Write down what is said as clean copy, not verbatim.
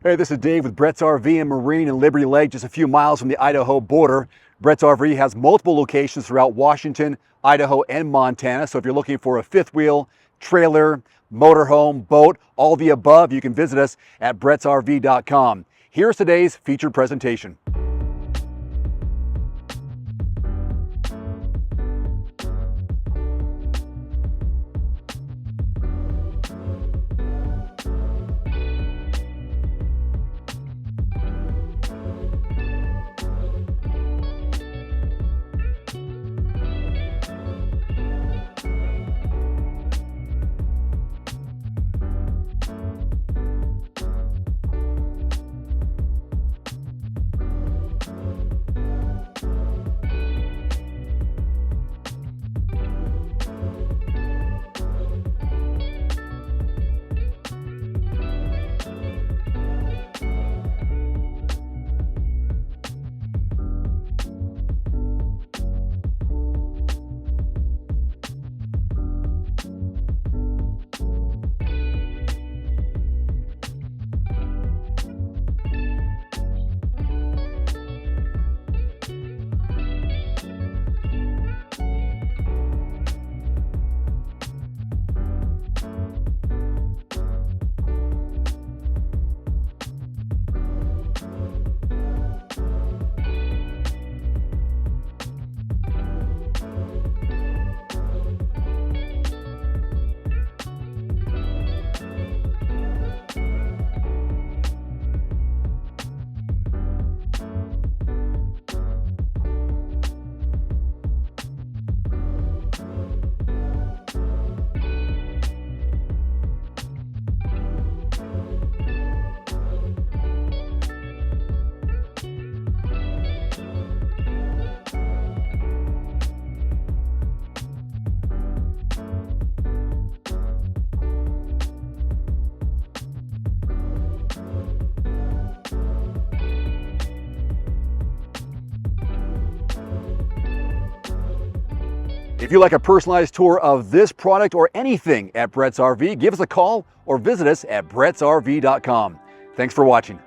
Hey, this is Dave with Brett's RV and Marine in Liberty Lake, just a few miles from the Idaho border. Brett's RV has multiple locations throughout Washington, Idaho, and Montana. So if you're looking for a fifth wheel, trailer, motorhome, boat, all the above, you can visit us at brettsrv.com. Here's today's featured presentation. If you'd like a personalized tour of this product or anything at Brett's RV, give us a call or visit us at brettsrv.com. Thanks for watching.